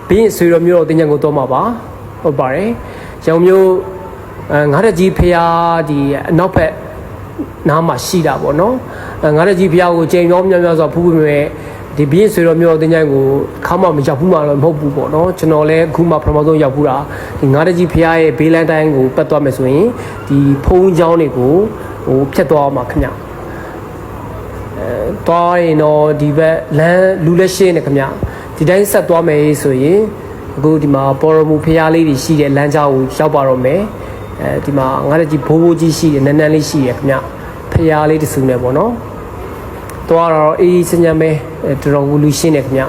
ဘင်းဆွေတော်မျိုးတော်တင်ကြံကိုတော့မှာပါဟုတ်ပါတယ်ရောင်မျိုးငါးရကြီးဖျားဒီအနောက်ဘက်နားမှာရှိတာပေါ့နော်ငါးရကြီးဖျားကိုချိန်ရောများများဆိုဖူးဖူးမဲ့ဒီဘင်းဆွေတော်မျိုးတော်တင်ကြံကိုခါမှမရောက်ဘူးမှတော့မဟုတ်ဘူးပေါ့နော်ကျွန်တော်လည်းအခုမှပထမဆုံးရောက်ဘူးတာဒီငါးရကြီးဖျားရဲ့ဘေးလန်းတိုင်းကိုပတ်သွားမယ်ဆိုရင်ဒီဖုံးချောင်းတွေကိုဖြတ်သွားအောင်ပါခင်ဗျသွားရင်တော့ဒီဘက်လမ်းလူလက်ရှင်းနေခင်ဗျဒီတိုင်းဆက်သွားမယ်ဆိုရင်အခုဒီမှာပေါ်ရမူဖျားလေးတွေရှိတဲ့လမ်းကြောင်းကိုရောက်ပါတော့မယ်ဒီမှာငါတို့ကြီးဘိုးဘိုးကြီးရှိတယ်နန်းနန်းလေးရှိရခင်ဗျဖျားလေးတစုနဲ့ပေါ့နော်သွားတော့အေးစညံမဲတော်တော်လူရှင်းနေခင်ဗျ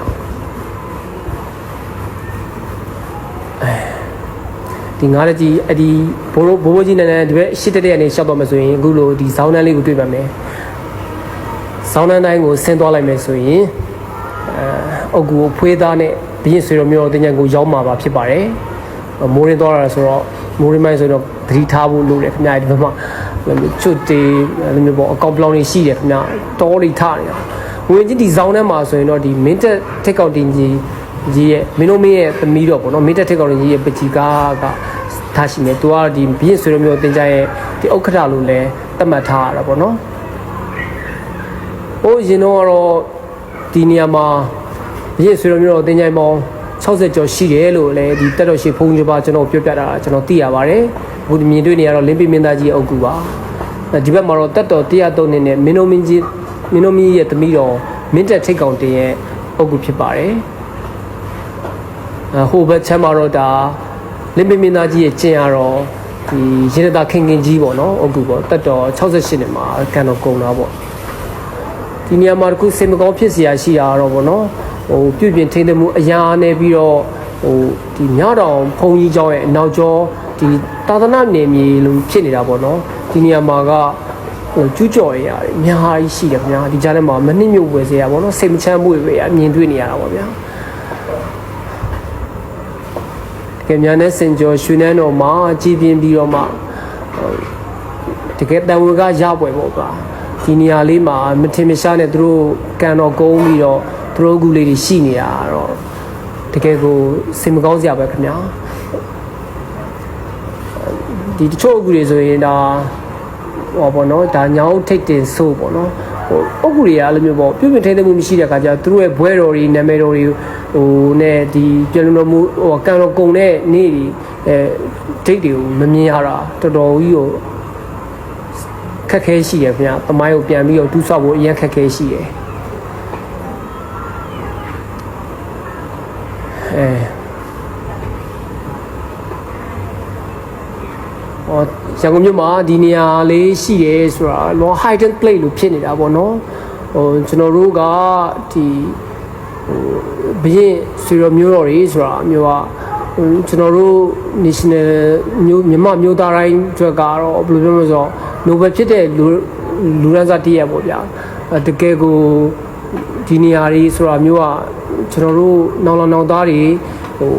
ဒီငါတို့ကြီးအဒီဘိုးဘိုးကြီးနန်းနန်းဒီဘက်ရှစ်တဲ့ကနေရှောက်တော့မယ်ဆိုရင်အခုလိုဒီဇောင်းနန်းလေးကိုတွေ့ပါမယ်ဇောင်းနန်းတိုင်းကိုဆင်းသွားလိုက်မယ်ဆိုရင်အုတ်ကူဖွေးသားနဲ့ဘင်းဆွေတော်မျိုးတင်ကြံကိုရောက်မှာပါဖြစ်ပါတယ်မိုးရင်းသွားတာဆိုတော့မိုးရင်းမိုင်းဆိုတော့သတိထားဖို့လိုတယ်ခင်ဗျာဒီဘက်မှာချွတ်တေးလိုမျိုးပေါ့အကောင့်ပလောင်တွေရှိတယ်ခင်ဗျာတောတွေထားနေတာဝင်ကြီးဒီဇောင်းထဲမှာဆိုရင်တော့ဒီမင်းတက်ထက်ကောက်တင်ကြီးရဲ့မင်းတို့မင်းရဲ့သမီးတော့ပေါ့နော်မင်းတက်ထက်ကောက်တင်ကြီးရဲ့ပကြီးကားကထားရှိနေသူကဒီဘင်းဆွေတော်မျိုးတင်ကြံရဲ့ဒီဥက္ကဋ္ဌလို့လည်းသတ်မှတ်ထားရတာပေါ့နော်ဟိုရင်တော့ဒီနေရာမှာဘင်းဆွေတော်မျိုးတင်ကြံပေါင်း60ကျော်ရှိတယ်လို့လည်းဒီတက်တော်ရှိဖုန်းကြီးပါကျွန်တော်ပြောပြတာကျွန်တော်သိရပါတယ်အခုမြင်တွေ့နေရတော့လင်းပိမင်းသားကြီးရဲ့အုပ်ကူပါဒီဘက်မှာတော့တက်တော်103နေနဲ့မင်းတို့မင်းကြီးရဲ့သမီးတော်မင်းတက်ထိတ်ကောင်တင်ရဲ့အုပ်ကူဖြစ်ပါတယ်ဟိုဘက်ချမ်းမှာတော့ဒါလင်းပိမင်းသားကြီးရဲ့ကျင်ရတော့ဒီရေနတာခင်ကြီးပေါ့နော်အုပ်ကူပေါ့တက်တော်68နဲ့မှာကန်တော်ကုံတာပေါ့ဒီနေရာမှာတခုစင်မကောင်းဖြစ်เสียရှိတာတော့ပေါ့နော်ဟိုပြုပြင်ထိန်းသိမ်းမှုအရာနဲ့ပြီးတော့ဟိုဒီညတောင်ဖုံကြီးကျောင်းရဲ့အနောက်ကျောဒီသာသနာနယ်မြေလို့ဖြစ်နေတာပေါ့နော်ဒီနေရာမှာကဟိုကျူးကျော်ရရတယ်အများကြီးရှိတယ်ခင်ဗျာဒီကြားထဲမှာမနှိမ့်မြုပ်ဝယ်စေရပေါ့နော်စိတ်မချမ်းမှုတွေအမြင်တွေ့နေရတာပေါ့ဗျာကဲမြန်နဲ့စင်ကျော်ရွှေနန်းတော်မှာကြည်ပြင်းပြီးတော့မှတကယ်တန်ဝေကရပွဲပေါ့ကွာဒီနေရာလေးမှာမထင်မရှားနဲ့သူတို့ကန်တော်ကုန်းပြီးတော့သူတို့ကူလေးတွေရှိနေတာတော့တကယ်ကိုစိတ်မကောင်းစရာပဲခင်ဗျာဒီတချို့အကူတွေဆိုရင်ဒါဟောပေါ့နော်ဒါညောင်းထိတ်တင်ဆိုးပေါ့နော်ဟိုအကူတွေကအဲ့လိုမျိုးပေါ့ပြုပြင်ထိန်းသိမ်းမှုမရှိတဲ့အခါကျသူတို့ရဲ့ဘွဲတော်တွေနာမည်တော်တွေဟိုနဲ့ဒီပြန်လို့မှုဟိုကန်တော်ကုံတဲ့နေ့တွေဒိတ်တွေကိုမမြင်ရတာတော်တော်ကြီးကိုခက်ခဲရှိရခင်ဗျာတမိုင်းကိုပြန်ပြီးတော့တူးဆောက်ဖို့အရင်ခက်ခဲရှိရရန်ကုန်မြို့မှာဒီနေရာလေးရှိတယ်ဆိုတာလော hidden plate လို့ဖြစ်နေတာပေါ့နော်ဟိုကျွန်တော်တို့ကဒီဟိုဘရင်ဆွေတော်မျိုးတော်တွေဆိုတာမျိုးကကျွန်တော်တို့ national မျိုးမျိုးသားတိုင်းအတွက်ကတော့ဘယ်လိုပြောမလဲဆိုတော့ Nobel ဖြစ်တဲ့လူရန်စားတည်းရပေါ့ဗျာတကယ်ကိုဒီနေရာတွေဆိုတာမျိုးကကျွန်တော်တို့နောင်သားတွေဟို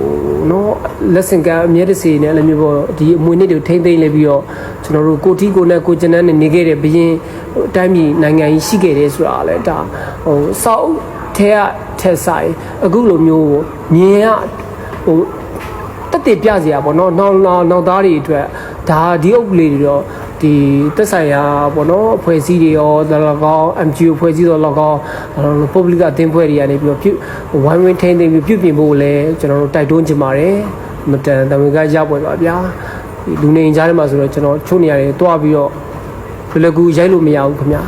နော်လက်ဆင့်ကအမြဲတစေနဲ့လည်းမျိုးပေါ့ဒီအမွေနှစ်တွေထိမ့်သိမ့်လဲပြီးတော့ကျွန်တော်တို့ကိုတီကိုနဲ့ကိုကျန်းနဲ့နေခဲ့တဲ့ဘရင်အတိုင်းပြည်နိုင်ငံကြီးရှိခဲ့တယ်ဆိုတာလည်းဒါဟိုစောက်ထက်ဆိုင်အခုလိုမျိုးမြင်ရဟိုတက်တည်ပြစရာပေါ့နော်နောက်သားတွေအတွက်ဒါဒီအုပ်လေးတွေတော့ဒီတက်ဆိုင်ရာပေါ့နော်အဖွဲ့အစည်းတွေရော၎င်း MGO အဖွဲ့အစည်းတော့၎င်း public အသင်းဖွဲ့တွေကနေပြီးတော့ဝိုင်းဝန်းထိန်းသိမ်းပြီးပြုပြင်ဖို့လည်းကျွန်တော်တို့တိုက်တွန်းချင်ပါတယ်မတန်တမင်ကရပွဲပါဗျာလူနေကြားထဲမှာဆိုတော့ကျွန်တော်ချို့နေရတယ်တွားပြီးတော့ဘယ်လိုကူရိုက်လို့မရဘူးခင်ဗျာ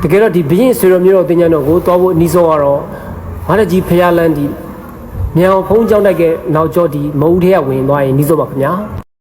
တကယ်တော့ဒီဘရင်ဆွေတော်မျိုးတော်တင်ကြတော့ကိုတွားဖို့အနည်းဆုံးကတော့မဟာကြီးဖျားလန်းဒီမြောင်ဖုံးကြောင်းတိုက်ကနောက်ကျော်ဒီမုံထဲကဝင်သွားရင်အနည်းဆုံးပါခင်ဗျာ